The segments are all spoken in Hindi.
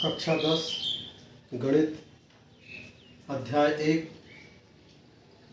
कक्षा 10 गणित अध्याय 1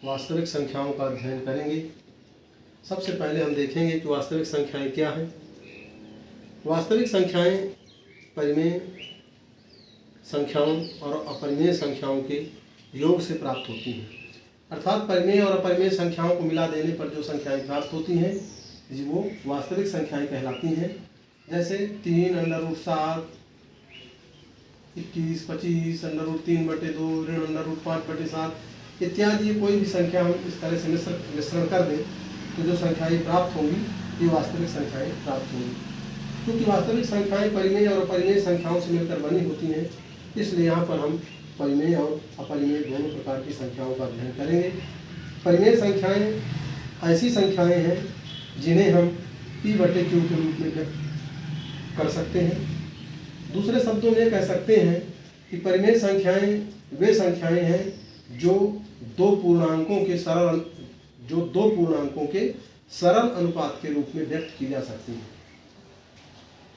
वास्तविक संख्याओं का अध्ययन करेंगे। सबसे पहले हम देखेंगे कि वास्तविक संख्याएं क्या हैं। वास्तविक संख्याएं परिमेय संख्याओं और अपरिमेय संख्याओं के योग से प्राप्त होती हैं। अर्थात परिमेय और अपरिमेय संख्याओं को मिला देने पर जो संख्याएं प्राप्त होती हैं वो वास्तविक संख्याएं कहलाती हैं। जैसे 3 √7, 21, 25, √3/2, √5/7 इत्यादि। ये कोई भी संख्या हम इस तरह से मिश्रण कर दें तो जो संख्याएं प्राप्त होंगी ये वास्तविक संख्याएं प्राप्त होंगी। क्योंकि वास्तविक संख्याएं परिमेय और अपरिमेय संख्याओं से मिलकर बनी होती हैं, इसलिए यहाँ पर हम परिमेय और अपरिमेय दोनों प्रकार की संख्याओं का अध्ययन करेंगे। परिमेय संख्याएं ऐसी संख्याएं हैं जिन्हें हम P/Q के रूप में व्यक्त कर सकते हैं। दूसरे शब्दों में कह सकते हैं कि परिमेय संख्याएं वे संख्याएं हैं जो दो पूर्णांकों के सरल अनुपात के रूप में व्यक्त की जा सकती हैं।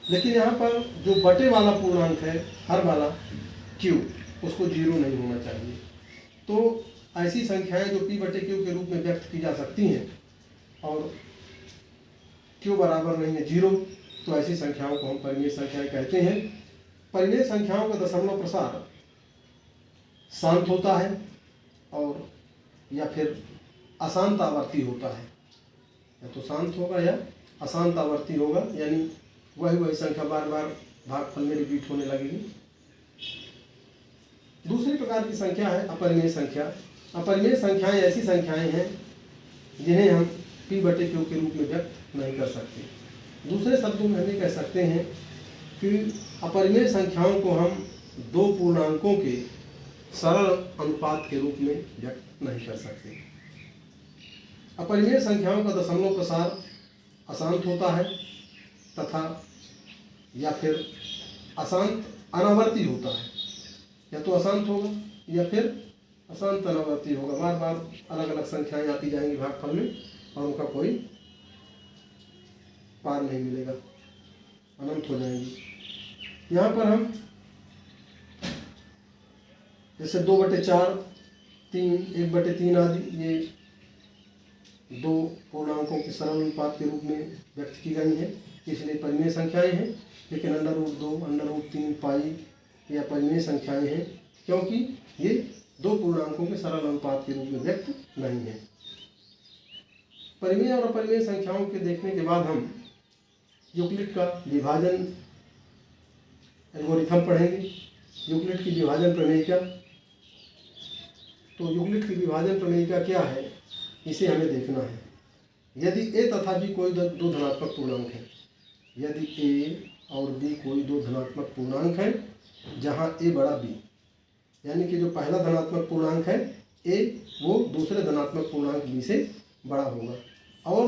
लेकिन यहाँ पर जो बटे वाला पूर्णांक है, हर वाला Q, उसको 0 नहीं होना चाहिए। तो ऐसी संख्याएं जो P/Q के रूप में व्यक्त की जा सकती हैं और Q बराबर नहीं है 0, तो ऐसी संख्याओं को हम परिमेय संख्याएं कहते हैं। परिमेय संख्याओं का दशमलव प्रसार शांत होता है और या फिर अशांत आवर्ती होता है। या तो शांत होगा या अशांत आवर्ती होगा, यानी वही संख्या बार बार भागफल में रिपीट होने लगेगी। दूसरी प्रकार की संख्या है अपरिमेय संख्या। अपरिमेय संख्याएं ऐसी संख्याएं हैं जिन्हें हम P/Q के रूप में व्यक्त नहीं कर सकते। दूसरे शब्दों में हम ये कह सकते हैं कि अपरिमेय संख्याओं को हम दो पूर्णांकों के सरल अनुपात के रूप में व्यक्त नहीं कर सकते। अपरिमेय संख्याओं का दशमलव प्रसार अशांत होता है तथा या फिर अशांत अनावर्ती होता है। या तो अशांत होगा या फिर अशांत अनावर्ती होगा। बार बार अलग अलग संख्याएं आती जाएंगी भागफल में और उनका कोई पार नहीं मिलेगा, अनंत हो जाएंगी। यहाँ पर हम जैसे 2/4, 3, 1/3 आदि ये दो पूर्णांकों के सरल अनुपात के रूप में व्यक्त की गई हैं, इसलिए परिमेय संख्याएं हैं। लेकिन √2, √3, पाई ये अपरिमेय संख्याएं हैं क्योंकि ये दो पूर्णांकों के सरल अनुपात के रूप में व्यक्त नहीं है। परिमेय और अपरिमेय संख्याओं के देखने के बाद हम यूक्लिड का विभाजन एल्गोरिथम पढ़ेंगे। यूक्लिड की विभाजन प्रमेयिका। तो यूक्लिड की विभाजन प्रमेयिका क्या है, इसे हमें देखना है। यदि a तथा b कोई दो धनात्मक पूर्णांक है, यदि a और b कोई दो धनात्मक पूर्णांक है जहां a बड़ा b, यानी कि जो पहला धनात्मक पूर्णांक है a वो दूसरे धनात्मक पूर्णांक b से बड़ा होगा, और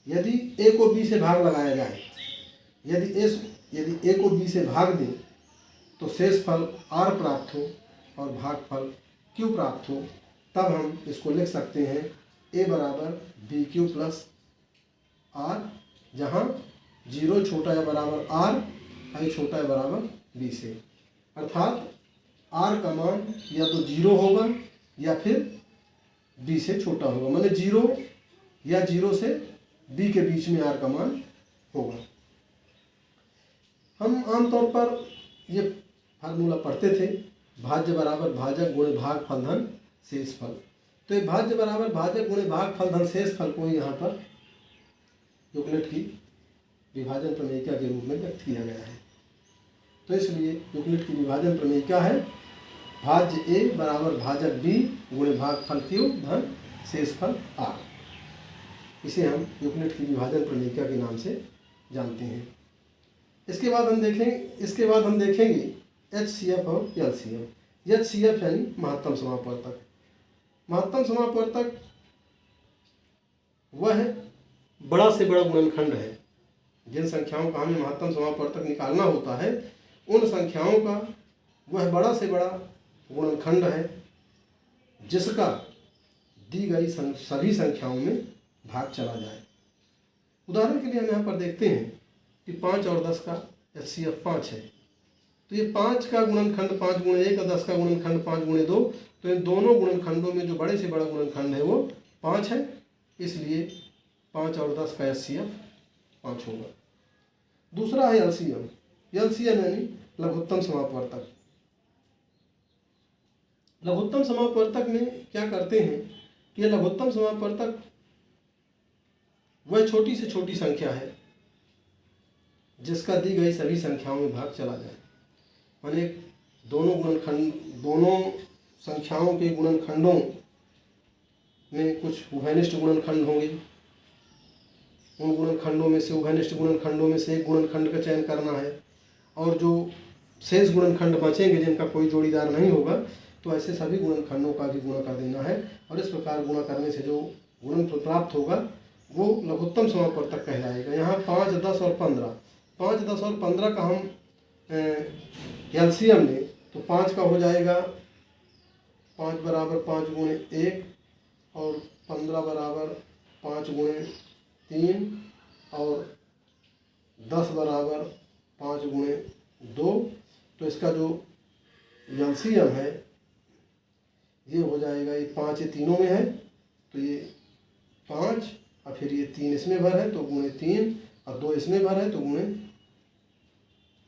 यदि a को b से भाग लगाया जाए, यदि a को b से भाग दें तो शेषफल r प्राप्त हो और भागफल q प्राप्त हो, तब हम इसको लिख सकते हैं a बराबर bq प्लस r, जहाँ 0 छोटा या बराबर r, i छोटा या बराबर b से। अर्थात r का मान या तो 0 होगा या फिर b से छोटा होगा, माने 0 या 0 से b के बीच में r का मान होगा। हम आमतौर पर ये फार्मूला पढ़ते थे, भाज्य बराबर भाजक गुणे भागफल धन शेषफल। तो ये भाज्य बराबर भाजक गुणे भागफल धन शेषफल को यहाँ पर यूक्लिड की विभाजन प्रमेयिका के रूप में व्यक्त किया गया है। तो इसलिए यूक्लिड की विभाजन प्रमेयिका है भाज्य a बराबर भाजक b गुणे भागफल q धन शेषफल r। इसे हम यूक्लिड की विभाजन प्रमेयिका के नाम से जानते हैं। इसके बाद हम देखेंगे HCF और LCM। HCF यानी महत्तम समापवर्तक। महत्तम समापवर्तक वह बड़ा से बड़ा गुणनखंड है। जिन संख्याओं का हमें महत्तम समापवर्तक निकालना होता है, उन संख्याओं का वह बड़ा से बड़ा गुणनखंड है जिसका दी गई सभी संख्याओं में भाग चला जाए। उदाहरण के लिए हम यहाँ पर देखते हैं कि 5 और 10 का HCF 5 है। तो ये 5 का गुणनखंड 5 गुणे 1 और 10 का गुणनखंड 5 गुणे 2, तो इन दोनों गुणनखंडों में जो बड़े से बड़ा गुणनखंड है वो 5 है, इसलिए 5 और 10 का एचसीएफ 5 होगा। दूसरा है एलसीएम। एलसीएम यानी लघुत्तम समापवर्तक। लघुत्तम समापवर्तक में क्या करते हैं कि यह लघुत्तम समापवर्तक वह छोटी से छोटी संख्या है जिसका दी गई सभी संख्याओं में भाग चला जाए। माने दोनों संख्याओं के गुणनखंडों में कुछ उभयनिष्ठ गुणनखंड होंगे, उन गुणनखंडों में से उभयनिष्ठ गुणनखंडों में से एक गुणनखंड का चयन करना है, और जो शेष गुणनखंड बचेंगे जिनका कोई जोड़ीदार नहीं होगा तो ऐसे सभी गुणनखंडों का भी गुणा कर देना है, और इस प्रकार गुणा करने से जो गुणनफल प्राप्त होगा वो लघुत्तम समापवर्तक कहलाएगा। यहाँ 5, 10 और 15, 5, 10 और 15 का हम एलसीएम लें तो 5 का हो जाएगा 5 बराबर 5 गुणे 1 और 15 बराबर 5 गुणे 3 और 10 बराबर 5 गुणे 2। तो इसका जो एलसीएम है ये हो जाएगा, ये 5 ये तीनों में है तो ये 5 और फिर ये 3 इसमें भर है तो गुणे 3 और 2 इसमें भर है तो गुणे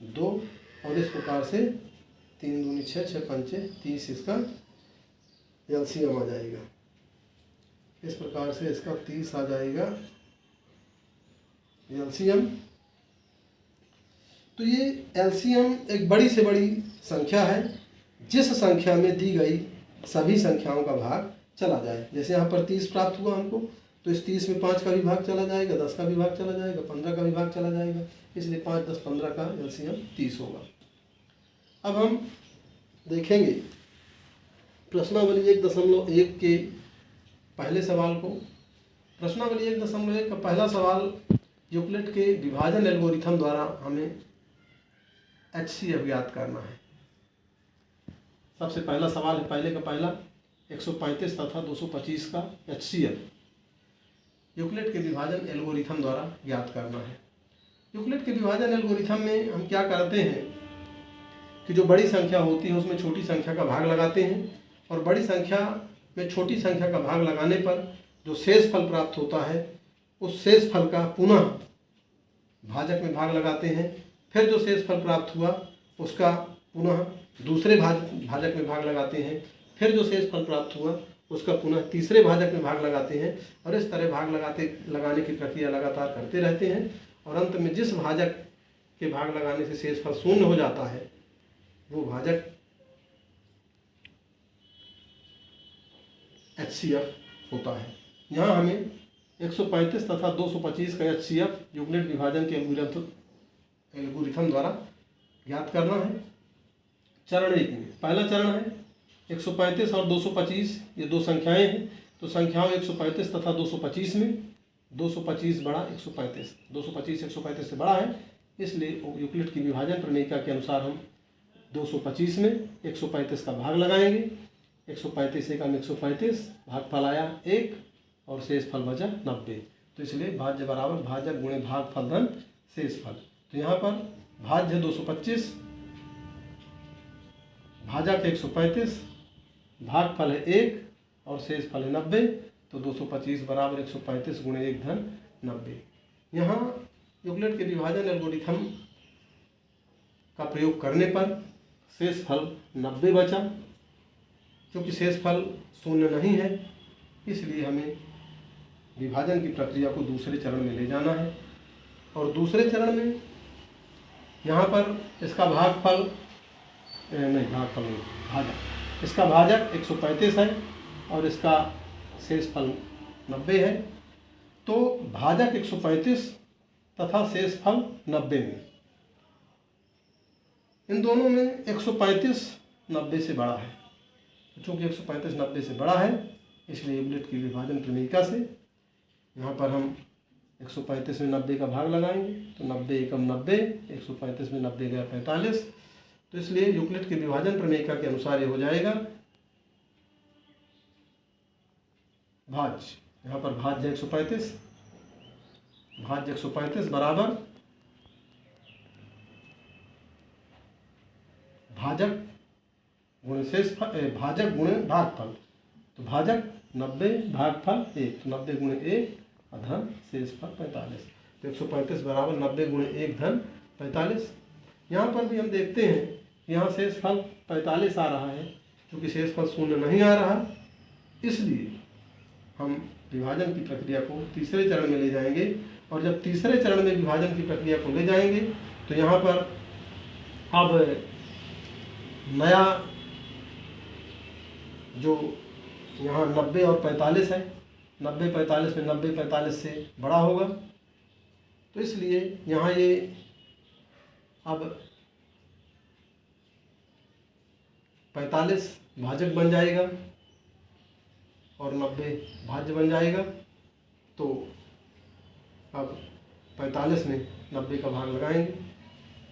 2, और इस प्रकार से 3 दूनी 6, 6 पंचे 30 इसका एलसीएम आ जाएगा। इस प्रकार से इसका 30 आ जाएगा एलसीएम। तो ये एलसीएम एक बड़ी से बड़ी संख्या है जिस संख्या में दी गई सभी संख्याओं का भाग चला जाए। जैसे यहाँ पर 30 प्राप्त हुआ हमको, तो इस 30 में 5 का भी भाग चला जाएगा, 10 का भी भाग चला जाएगा, 15 का भी भाग चला जाएगा, इसलिए 5, 10, 15 का एलसीएम 30 होगा। अब हम देखेंगे प्रश्नावली 1.1 के पहले सवाल को। प्रश्नावली 1.1 का पहला सवाल यूक्लिड के विभाजन एल्गोरिथम द्वारा हमें एचसीएफ ज्ञात करना है। सबसे पहला सवाल है, पहले का पहला 135 तथा 225 का एचसीएफ यूक्लिड के विभाजन एल्गोरिथम द्वारा ज्ञात करना है। यूक्लिड के विभाजन एल्गोरिथम में हम क्या करते हैं कि जो बड़ी संख्या होती है उसमें छोटी संख्या का भाग लगाते हैं, और बड़ी संख्या में छोटी संख्या का भाग लगाने पर जो शेष फल प्राप्त होता है उस शेष फल का पुनः भाजक में भाग लगाते हैं। फिर जो शेष फल प्राप्त हुआ उसका पुनः दूसरे भाजक में भाग लगाते हैं। फिर जो शेष फल प्राप्त हुआ उसका पुनः तीसरे भाजक में भाग लगाते हैं, और इस तरह भाग लगाने की प्रक्रिया लगातार करते रहते हैं, और अंत में जिस भाजक के भाग लगाने से शेष फल शून्य हो जाता है वो भाजक एचसीएफ होता है। यहाँ हमें 135 तथा 225 का एचसीएफ यूक्लिड विभाजन के एल्गोरिथम द्वारा ज्ञात करना है। चरण 1 में पहला चरण है 135 और 225, ये दो संख्याएं हैं, तो संख्याओं 135 तथा 225 में 225 बड़ा 135, 225 135 से बड़ा है, इसलिए यूक्लिड की विभाजन प्रणयिका के अनुसार हम 225 में 135 का भाग लगाएंगे। 135 एकम 135, भागफल आया 1 और शेष फल बचा 90। तो इसलिए भाज्य बराबर भाजक गुणे भागफल धन शेष फल। तो यहाँ पर भाज्य 225, भाजक 135, भागफल है 1 और शेष फल है 90। तो 225 बराबर 135 गुणे 1 धन 90। यहाँ यूक्लिड के विभाजन एल्गोरिथम का प्रयोग करने पर शेष फल 90 बचा। क्योंकि शेष फल शून्य नहीं है इसलिए हमें विभाजन की प्रक्रिया को दूसरे चरण में ले जाना है, और दूसरे चरण में यहाँ पर इसका भागफल भाजक, इसका भाजक 135 है और इसका शेष फल 90 है। तो भाजक 135 तथा शेष फल 90 में, इन दोनों में 135 90 से बड़ा है। चूँकि 135 90 से बड़ा है इसलिए यूक्लिड की विभाजन प्रणयिका से यहाँ पर हम 135 में 90 का भाग लगाएंगे, तो 90 एकम 90, 135 में 90 गया 45। तो इसलिए यूक्लिड के विभाजन प्रणयिका के अनुसार ये हो जाएगा भाज्य, यहाँ पर भाज्य 135, भाज्य 135 बराबर भाजक गुणे शेषफल, भाजक गुणे भागफल। तो भाजक 90 भागफल 1, तो 90 गुणे 1 धन शेषफल 45। तो 135 बराबर 90 गुणे 1 धन 45। यहाँ पर भी हम देखते हैं, यहाँ शेषफल 45 आ रहा है, क्योंकि शेषफल शून्य नहीं आ रहा, इसलिए हम विभाजन की प्रक्रिया को तीसरे चरण में ले जाएंगे। और जब तीसरे चरण में विभाजन की प्रक्रिया को ले जाएंगे तो यहाँ पर अब नया जो यहाँ 90 और 45 है, 90 45 में 90 45 से बड़ा होगा, तो इसलिए यहाँ ये अब 45 भाजक बन जाएगा और 90 भाज्य बन जाएगा। तो अब 45 में 90 का भाग लगाएंगे,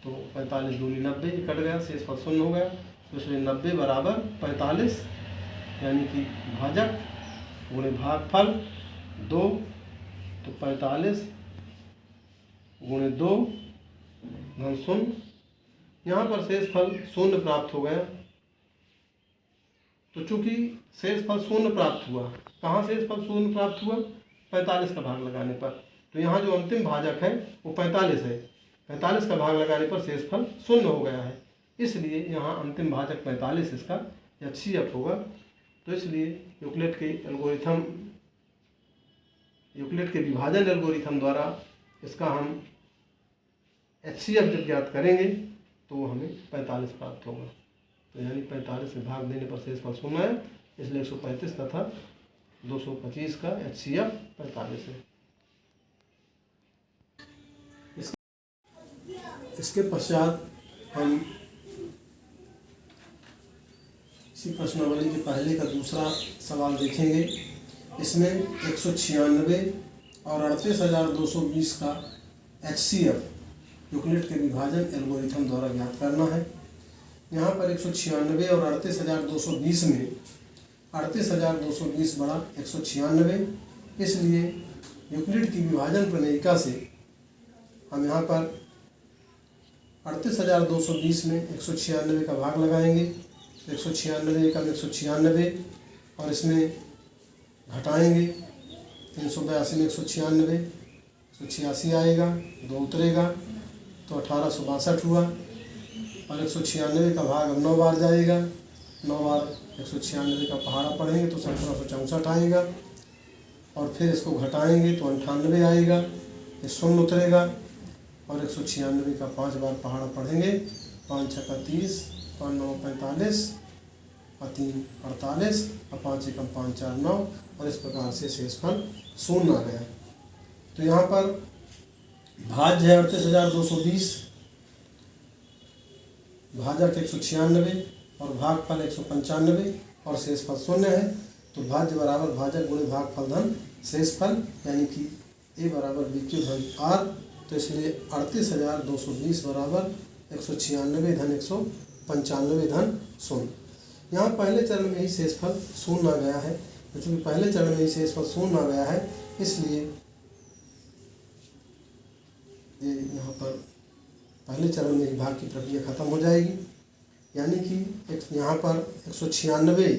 तो 45 दूनी 90 कट गया, शेषफल शून्य हो गया। तो इसलिए 90 बराबर 45, यानी कि भाजक गुणे भागफल 2, तो 45 गुणे 2 धन शून्य। यहाँ पर शेषफल शून्य प्राप्त हो गया। तो चूंकि शेषफल शून्य प्राप्त हुआ, कहाँ शेषफल शून्य प्राप्त हुआ? 45 का भाग लगाने पर। तो यहाँ जो अंतिम भाजक है वो 45 है, 45 का भाग लगाने पर शेषफल शून्य हो गया है, इसलिए यहाँ अंतिम भाजक 45 इसका HCF होगा। तो इसलिए यूक्लिड के विभाजन एल्गोरिथम द्वारा इसका हम HCF जब ज्ञात करेंगे तो हमें 45 प्राप्त होगा। तो यानी 45 में भाग देने पर शेषफल शून्य है, इसलिए 135 तथा 225 का HCF 45 है। इसके पश्चात हम इसी प्रश्नावली के पहले का दूसरा सवाल देखेंगे। इसमें 196 और 38,220 का HCF यूक्लिड के विभाजन एल्गोरिथम द्वारा ज्ञात करना है। यहाँ पर 196 और 38,220 में 38,220 बड़ा 196, इसलिए यूक्लिड की विभाजन प्रमेयिका से हम यहाँ पर 38,220 में 196 का भाग लगाएंगे। 196 का 196 और इसमें घटाएंगे, 382 में 196, 186 आएगा, 2 उतरेगा तो 1862 हुआ। और 196 का भाग अब 9 बार जाएगा, 9 बार 196 का पहाड़ा पढ़ेंगे तो 1764 आएगा। और फिर इसको घटाएंगे तो 98 आएगा, ये शून्य उतरेगा। और 196 का 5 बार पहाड़ा पढ़ेंगे, 5 6 का 30, 5 9 45 और 3 48 और 5 1 5 4 9, और इस प्रकार से शेषफल शून्य आ गया। तो यहाँ पर भाज्य है 38,220, भाजक 196 और भागफल 195 और शेषफल शून्य है। तो भाज्य बराबर भाजक गुणे भागफल धन शेषफल, यानी कि A बराबर BQ धन R। तो इसलिए 38,220 बराबर 196 धन 195 धन शून्य। यहाँ पहले चरण में ही शेषफल शून्य आ गया है, तो चूँकि पहले चरण में ही शेषफल शून्य आ गया है, इसलिए ये यहाँ पर पहले चरण में ही भाग की प्रक्रिया खत्म हो जाएगी। यानी कि यहाँ पर 196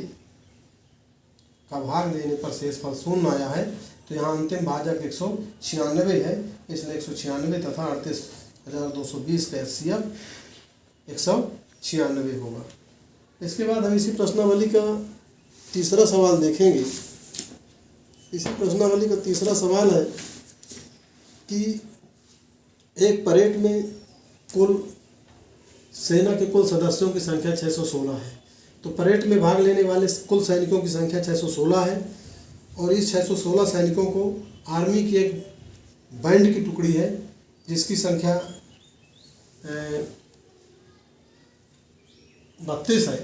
का भाग देने पर शेषफल शून्य आया है, तो यहाँ अंतिम भाजक 196 है, इसलिए 196 तथा 38,220 का HCF 196 होगा। इसके बाद हम इसी प्रश्नावली का तीसरा सवाल देखेंगे। इसी प्रश्नावली का तीसरा सवाल है कि एक परेड में कुल सेना के कुल सदस्यों की संख्या 616 है। तो परेड में भाग लेने वाले कुल सैनिकों की संख्या 616 है, और इस 616 सैनिकों को आर्मी की एक बैंड की टुकड़ी है जिसकी संख्या 32 है।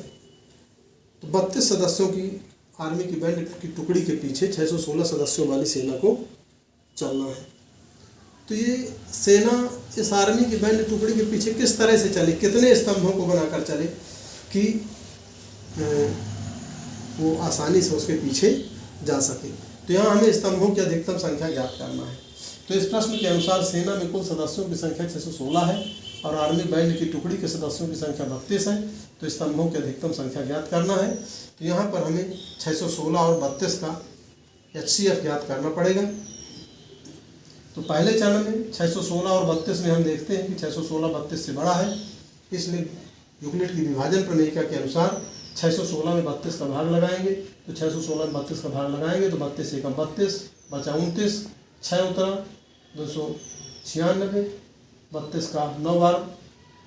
तो 32 सदस्यों की आर्मी की बैंड की टुकड़ी के पीछे 616 सदस्यों वाली सेना को चलना है। तो ये सेना इस आर्मी की बैंड टुकड़ी के पीछे किस तरह से चले, कितने स्तंभों को बनाकर चले कि वो आसानी से उसके पीछे जा सके। तो यहाँ हमें स्तंभों की अधिकतम संख्या ज्ञात करना है। तो इस प्रश्न के अनुसार सेना में कुल सदस्यों की संख्या 616 है, और आर्मी बैंड की टुकड़ी के सदस्यों की संख्या 32 है। तो स्तंभों की अधिकतम संख्या ज्ञात करना है। तो यहाँ पर हमें 616 और 32 का HCF ज्ञात करना पड़ेगा। तो पहले चरण में 616 और 32 में हम देखते हैं कि 616 32 से बड़ा है, इसलिए यूक्लिड की विभाजन प्रमेयिका के अनुसार 616 में 32 का भाग लगाएंगे। तो 616 में 32 का भाग लगाएंगे तो 32 एकम 32 बचा 29, 6 उतरा 296, 32 का 9 बार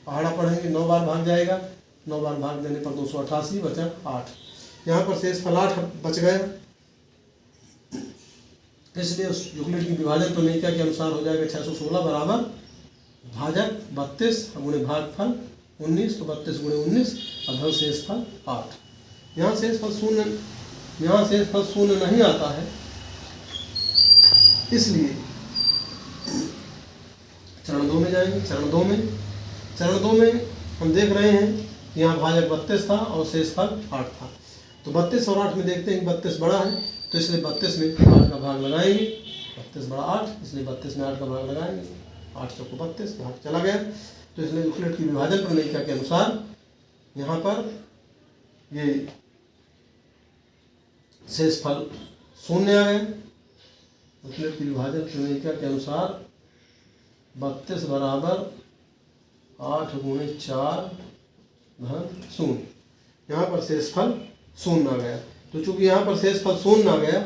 पहाड़ा पढ़ेंगे, 9 बार भाग जाएगा, 9 बार भाग देने पर 288 बचा 8। यहाँ पर शेषफल 8 बच गया, इसलिए उस यूक्लिड की विभाजन प्रमेयिका के अनुसार हो जाएगा 616 बराबर भाजक 32 गुणे भागफल 19, तो 32 गुणे 19 अधर शेषफल 8। यहाँ शेषफल शून्य नहीं आता है, इसलिए चरण 2 में जाएंगे। चरण दो में हम देख रहे हैं यहाँ भाजक 32 था और शेषफल 8 था। तो 32 और 8 में देखते हैं कि 32 बड़ा है, तो इसलिए 32 में 8 का भाग लगाएंगे। 32 बड़ा 8, इसलिए 32 में 8 का भाग लगाएंगे। 8 चौको 32 भाग चला गया। तो इसलिए यूक्लिड की विभाजन प्रमेयिका के अनुसार यहाँ पर ये शेषफल शून्य आ गया। यूक्लिड की विभाजन प्रमेयिका के अनुसार 32 बराबर 8 गुणे 4 धन 0, यहाँ पर शेषफल शून्य आ गया। तो चूंकि यहाँ पर शेषफल शून्य आ गया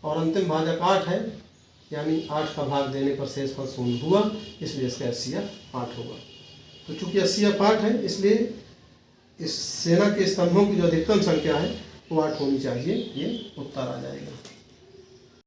और अंतिम भाजक 8 है, यानी 8 का भाग देने पर शेषफल शून्य हुआ, इसलिए इसका HCF 8 होगा। तो चूंकि HCF 8 है, इसलिए इस सेना के स्तंभों की जो अधिकतम संख्या है वो 8 होनी चाहिए, ये उत्तर आ जाएगा।